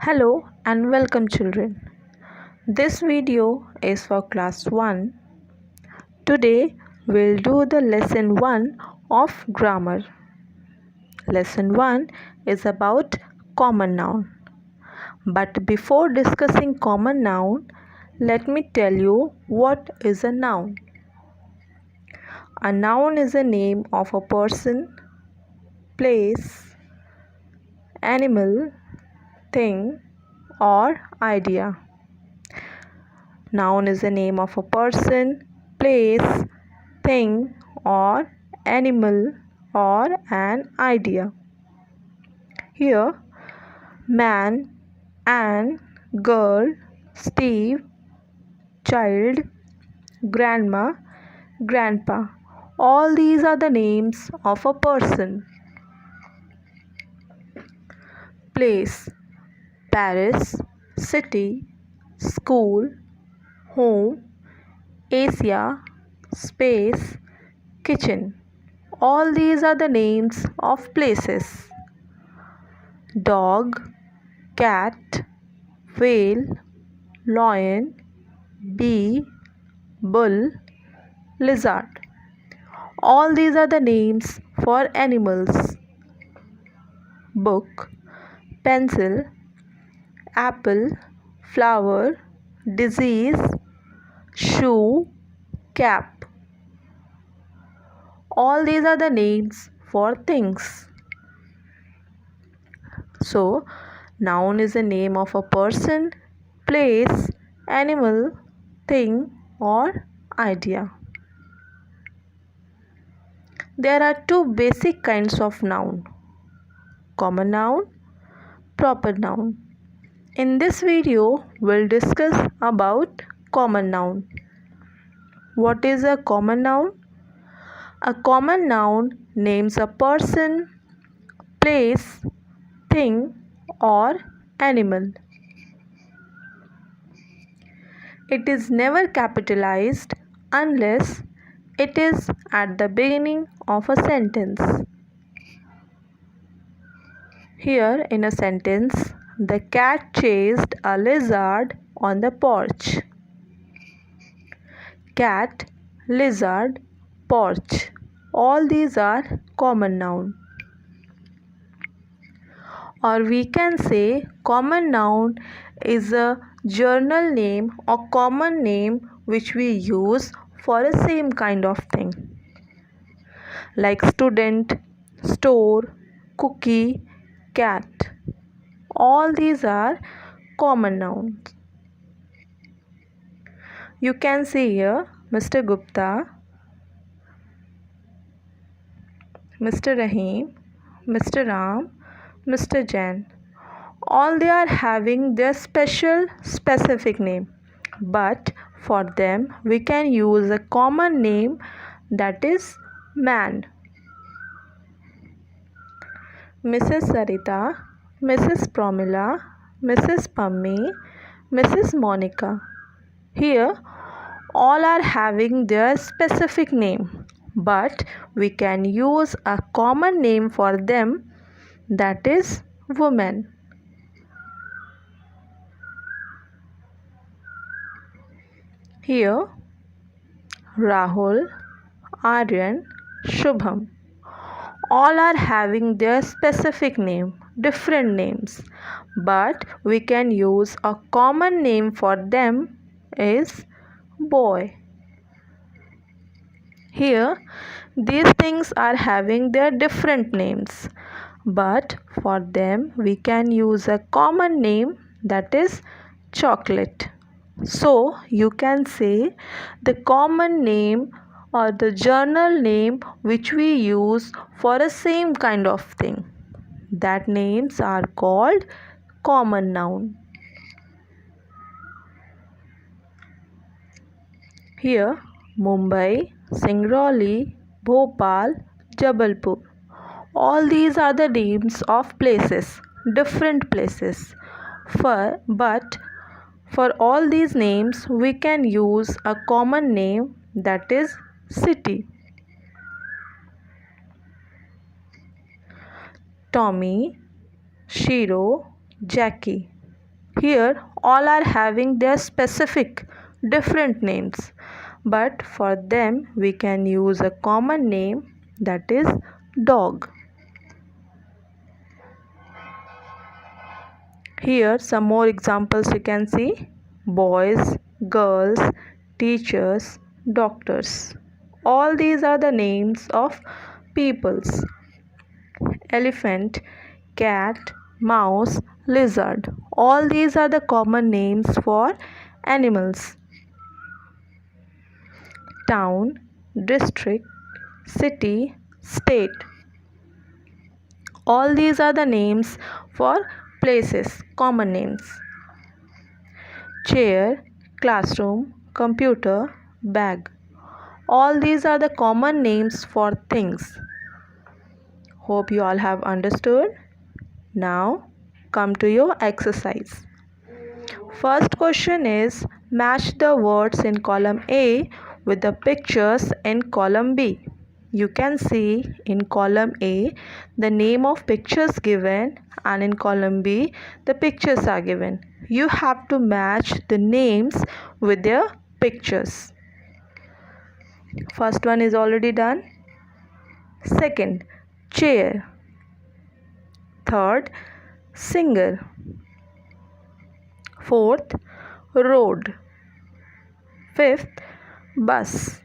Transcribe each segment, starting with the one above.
Hello and welcome children. This video is for class 1. Today we'll do the lesson 1 of grammar. Lesson 1 is about common noun. But before discussing common noun, let me tell you what is a noun. A noun is a name of a person, place, animal, thing or idea. Noun is the name of a person, place, thing, or animal, or an idea. Here, man, Anne, girl, Steve, child, grandma, grandpa. All these are the names of a person. Place, Paris, city, school, home, Asia, space, kitchen. All these are the names of places. Dog, cat, whale, lion, bee, bull, lizard. All these are the names for animals. Book, pencil, apple, flower, disease, shoe, cap. All these are the names for things. So, noun is the name of a person, place, animal, thing, or idea. There are two basic kinds of noun: common noun, proper noun. In this video, we'll discuss about common noun. What is a common noun? A common noun names a person, place, thing, or animal. It is never capitalized unless it is at the beginning of a sentence. Here in a sentence, the cat chased a lizard on the porch. Cat, lizard, porch. All these are common noun. Or we can say common noun is a general name or common name which we use for a same kind of thing, like student, store, cookie, cat. All these are common nouns. You can see here Mr. Gupta, Mr. Rahim, Mr. Ram, Mr. Jain. All they are having their specific name, but for them we can use a common name, that is man. Mrs. Sarita, Mrs. Pramila, Mrs. Pammi, Mrs. Monica. Here all are having their specific name, but we can use a common name for them, that is woman. Here Rahul, Aryan, Shubham. All are having their specific name, different names, but we can use a common name for them, is boy. Here these things are having their different names, but for them we can use a common name, that is chocolate. So you can say the common name or the general name which we use for a same kind of thing, that names are called common noun. Here Mumbai, Singrauli, Bhopal, Jabalpur. All these are the names of places, different places. But for all these names we can use a common name, that is city. Tommy, Shiro, Jackie. Here all are having their specific different names, but for them we can use a common name, that is dog. Here some more examples you can see: boys, girls, teachers, doctors. All these are the names of peoples. Elephant, cat, mouse, lizard. All these are the common names for animals. Town, district, city, state. All these are the names for places, common names. Chair, classroom, computer, bag. All these are the common names for things. Hope you all have understood. Now come to your exercise. First question is, match the words in column A with the pictures in column B. You can see in column A the name of pictures given, and in column B the pictures are given. You have to match the names with their pictures. First one is already done. Second, chair. Third, singer. Fourth, road. Fifth, bus.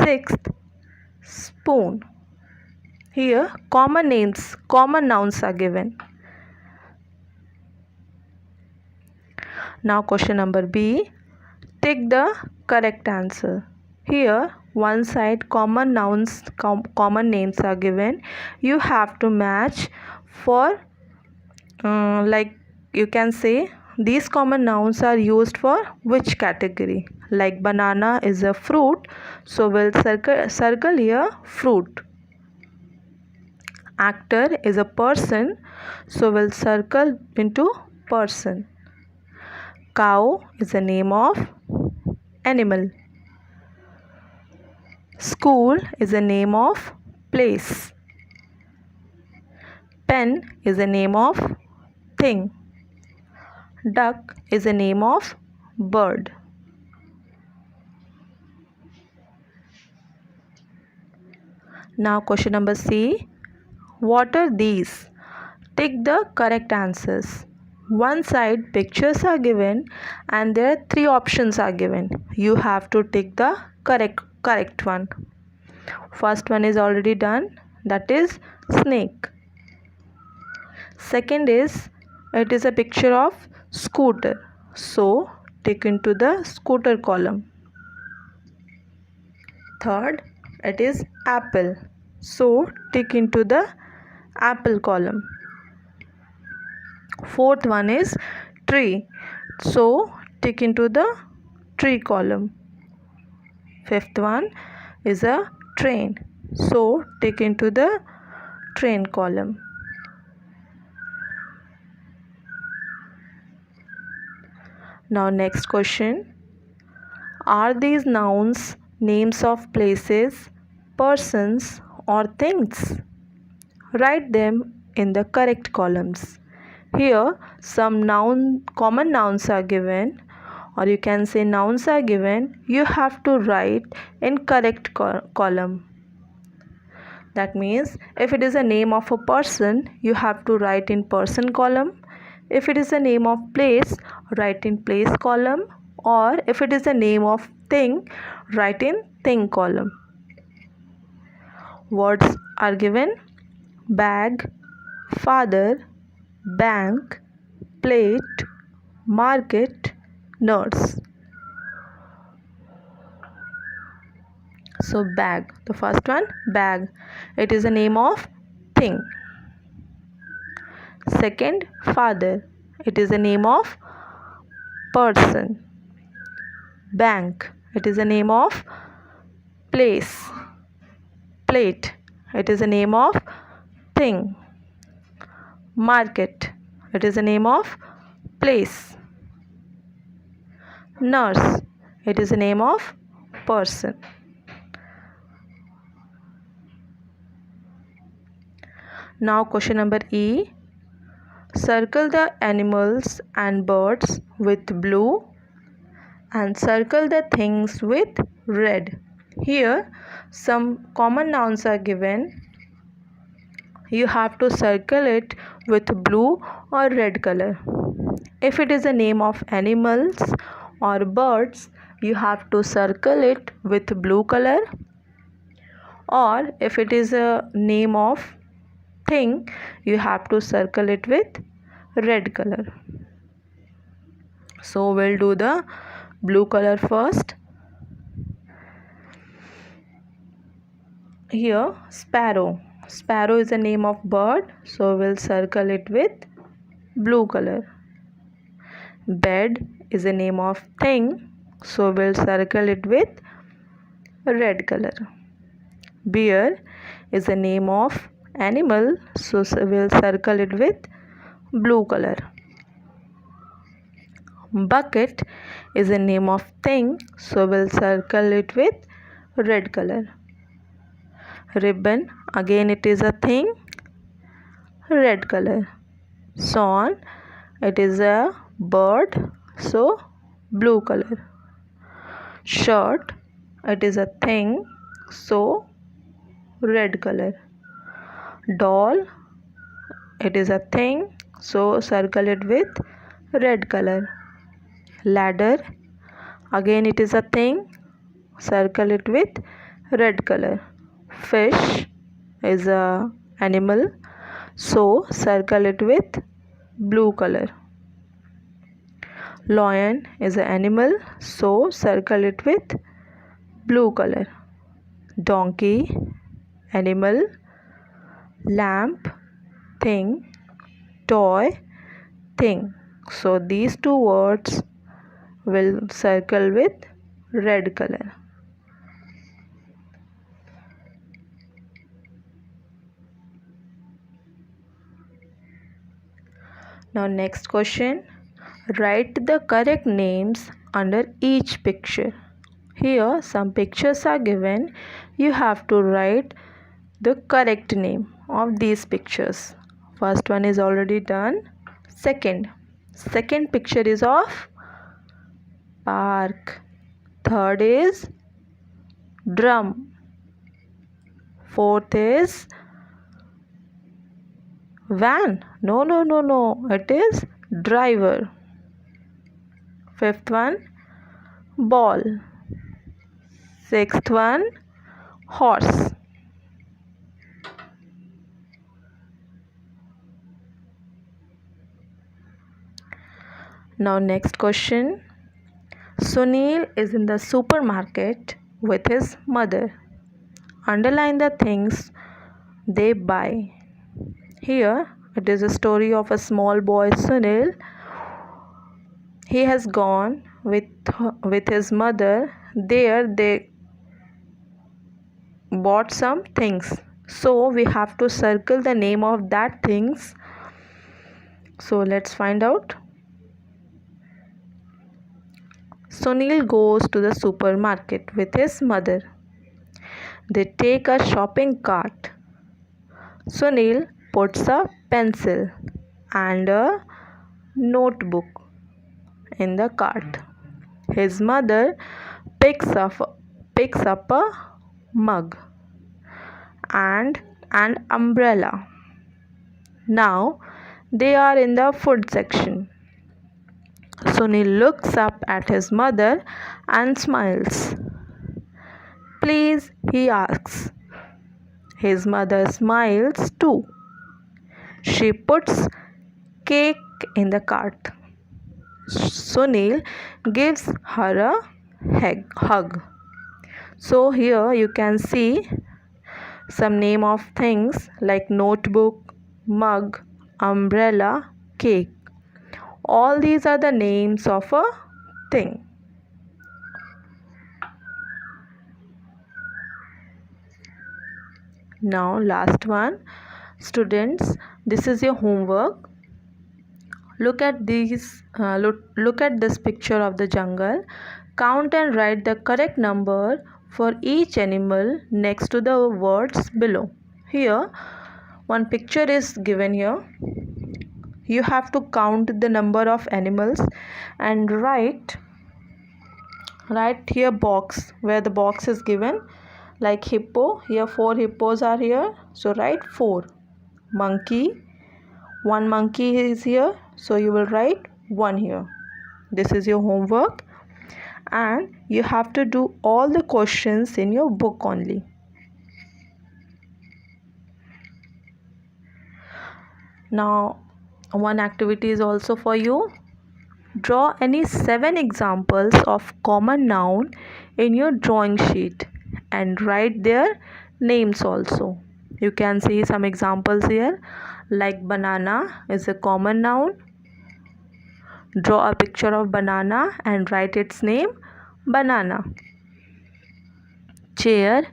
Sixth, spoon. Here common names, common nouns are given. Now question number B, take the correct answer. Here one side common nouns, common names are given. You have to match for like you can say these common nouns are used for which category. Like banana is a fruit, so we'll circle here fruit. Actor is a person, so we'll circle into person. Cow is a name of animal. School is a name of place. Pen is a name of thing. Duck is a name of bird. Now question number C, what are these? Take the correct answers. One side pictures are given and there are three options are given. You have to take the correct one. First one is already done, that is snake. Second is, it is a picture of scooter, so take into the scooter column. Third, it is apple, so take into the apple column. Fourth one is tree, so take into the tree column. Fifth one is a train, so take into the train column. Now next question, are these nouns names of places, persons or things? Write them in the correct columns. Here some common nouns are given, or you can say nouns are given. You have to write in correct column. That means if it is a name of a person, you have to write in person column. If it is a name of place, write in place column, or if it is a name of thing, write in thing column. Words are given: bag, father, bank, plate, market, nurse. So bag, the first one, bag, it is a name of thing. Second, father, it is a name of person. Bank, it is a name of place. Plate, it is a name of thing. Market, it is a name of place. Nurse, it is a name of person. Now question number E, Circle the animals and birds with blue and circle the things with red. Here some common nouns are given. You have to circle it with blue or red color. If it is a name of animals or birds, you have to circle it with blue color, or if it is a name of thing, you have to circle it with red color. So we'll do the blue color first. Here sparrow. Sparrow is a name of bird, so we'll circle it with blue color. Bed is a name of thing, so we'll circle it with red color. Bear is a name of animal, so we'll circle it with blue color. Bucket is a name of thing, so we'll circle it with red color. Ribbon, again it is a thing, red color. Swan, it is a bird, so blue color. Shirt, it is a thing, so red color. Doll, it is a thing, so circle it with red color. Ladder, again it is a thing, circle it with red color. Fish is a animal, so circle it with blue color. Lion is an animal, so circle it with blue color. Donkey, animal. Lamp, thing. Toy, thing. So these two words will circle with red color. Now next question, write the correct names under each picture. Here some pictures are given. You have to write the correct name of these pictures. First one is already done. Second picture is of park. Third is drum. Fourth is van. No, it is driver. Fifth one, ball. Sixth one, horse. Now next question. Sunil is in the supermarket with his mother. Underline the things they buy. Here it is a story of a small boy Sunil. He has gone with his mother. There they bought some things. So we have to circle the name of that things. So let's find out. Sunil goes to the supermarket with his mother. They take a shopping cart. Sunil puts a pencil and a notebook in the cart. His mother picks up a mug and an umbrella. Now they are in the food section. Sunil looks up at his mother and smiles. Please, he asks. His mother smiles too. She puts cake in the cart. Sunil gives her a hug. So here you can see some name of things like notebook, mug, umbrella, cake. All these are the names of a thing. Now last one. Students, this is your homework. Look at this picture of the jungle. Count and write the correct number for each animal next to the words below. Here one picture is given here. you have to count the number of animals and write here box where the box is given, like hippo. Here 4 hippos are here, so write 4. Monkey, 1 monkey is here, so you will write 1 here. This is your homework, and you have to do all the questions in your book only. Now one activity is also for you. Draw any 7 examples of common noun in your drawing sheet and write their names also. You can see some examples here, like banana is a common noun. Draw a picture of banana and write its name, banana. Chair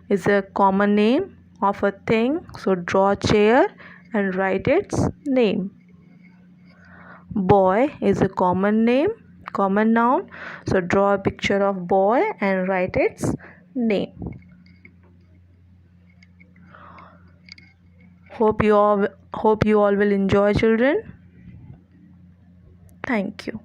is a common name of a thing, so draw chair and write its name. Boy is a common noun, so draw a picture of boy and write its name. Hope you all will enjoy, children. Thank you.